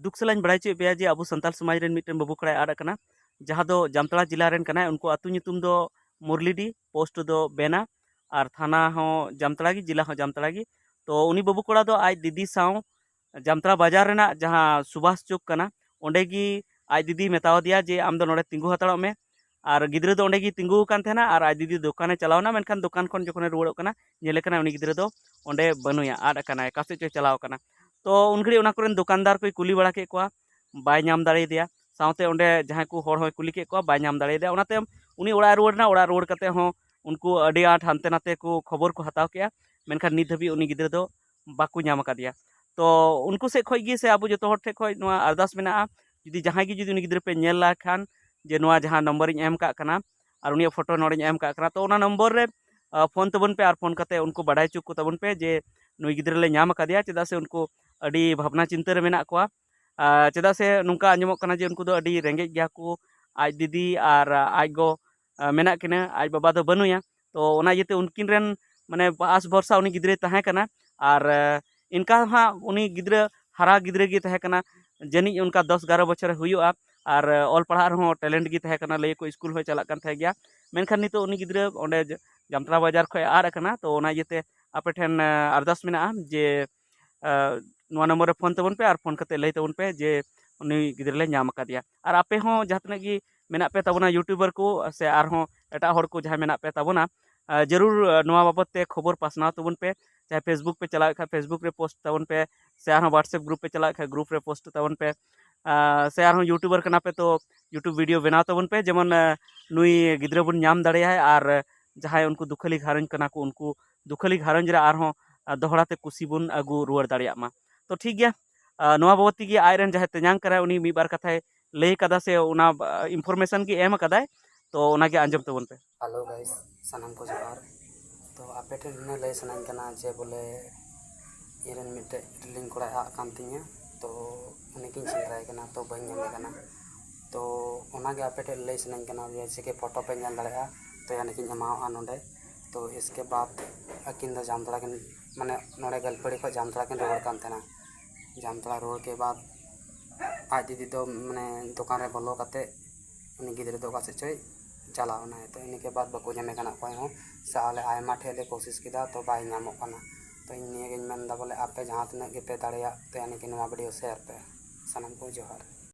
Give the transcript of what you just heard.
दुख सलाइन बड़ाई चे पे जे अबो संताल समाज रेन मिटन बाबू कड़ाय आड़ कना जहां दो जामतड़ा जिला रेन कना उनको अतु ᱧᱩᱛᱩᱢ दो मुरलीडी पोस्ट दो बेना और थाना हो जामतड़ा गी जिला हो जामतड़ा गी। तो उनी बाबू कड़ा दो आज दीदी साव जामतड़ा बाजार रेना जहां सुभाष चौक कना ओंडे गी आज दीदी मेताव दिया जे आम दो नोडे तिंगु हताड़ो में और गिद्रा दो ओंडे गी तिंगु कान थेना और आज दीदी दुकाने चलावना मेनखान दुकान खन जखने रुवाड़ो कना नेले कना उनी गिद्रा दो ओंडे बनुया आड़ कना कासे चो चलाव कना। तो उन घड़ी उना कोरेन दुकानदार को कुली बड़ा के कोआ बाय नाम दाड़े दिया साउते ओंडे जहां को होड़ होय कुली के कोआ बाय नाम दाड़े दिया ओनाते उनी ओड़ा रुवाड़ना ओड़ा रुवाड़ कते हो उनको अडी आठ हानते नाते को खबर को हताव के मेनखान नित हबी उनी गिद्रा दो बाकू नाम कादिया। तो उनको से खोय गी से अब जो हर ठे खोय नोआ अरदास मेना जुदी जहां गी जुदी उनी गिद्रा पे नेल ला खान जे नोआ जहां नंबर इन एम का कना और उनी फोटो नोड़े एम का कना तो ओना नंबर रे फोन तबन पे और फोन करते उनको बाडाय चुक को तबन पे जे नुई गिद्रा ले नाम कादिया चेदा से उनको अडी भावना चिंता रे मेना कोआ चेदा से नुंका आंजमोग कना जे उनको दो अडी रेंगे गया को आज दीदी और आज गो मेना किना आज बाबा दो बनुया। तो ओना येते उनकिन रेन माने आस भरसा उनी गिद्रे तहे कना और इनका हाँ उनी गिद्रा हरा गिद्रे गी तहे कना जनी उनका 10-11 बछर हुयुआ और ऑल पढ़ा रहो टैलेंट गी तहे कना ले को स्कूल हो चला कन थे गया मेनखान नितो उनी गिद्रा ओंडे जामतड़ा बाजार खय आड़ कना। तो ओना येते आपे ठेन अरदास मेना जे नोआ नंबर रे फोन तबन पे और फोन करते लई तबन पे जे उनी गिद्रा ले नाम कादिया। और आपे हो जहां तने गी मेना पे तबना यूट्यूबर को से आर हो एटा हर को जहां मेना पे तबना जरूर नोआ बाबत ते खबर पासनाव तबन पे चाहे फेसबुक पे चला खा फेसबुक रे पोस्ट तबन पे से आर व्हाट्सएप ग्रुप पे चला खा ग्रुप रे पोस्ट तबन पे से आर यूट्यूबर कना पे तो यूट्यूब वीडियो बनाव तबन पे जेमन नुई गिद्रा बन नाम दाड़ेया और जहां उनको दुखली घारंज कना को उनको दुखली घारंज रे आर हो दोहड़ाते कुसी बन अगू रुवाड़ दाड़िया मा। तो ठीक गया नोआ बाबत की आयरन जहां तेजांग करा उनी मी बार कथाय लई कदा से उना इन्फॉर्मेशन की एम कदाय तो ओना के आंजम तबन पे। हेलो गाइस सनम को जोहार। तो आपे ठेन इन लई सनाइन कना जे बोले इरेन मिटे रिलिंग कोड़ा आ कान तिया तो उनकिन सेंद्राय कना तो बई नामे कना तो ओना के आपे ठेन लई सनाइन कना जैसे कि फोटो पे नेल दाड़ेया तो यानकिन एमाओ नोडे। तो इसके बाद अकिन द जामतड़ा किन माने नोडे गलपड़ी को जामतड़ा किन रुवाड़ कान थेना जामतड़ा रुवाड़ के बाद आज दीदी दो माने दुकान रे बोलो कते उनी गिद्रा दो कासे चोय चलावना है। तो इनके बाद बाको नामे कना कोई हो साले आयमा ठेले कोशिश किदा तो बाय नामो कना। तो इन निये गिन मेनदा बोले आपे जहां तने गे पे दाड़ेया तो यानी कि नोआ वीडियो शेयर पे। सनम को जोहार।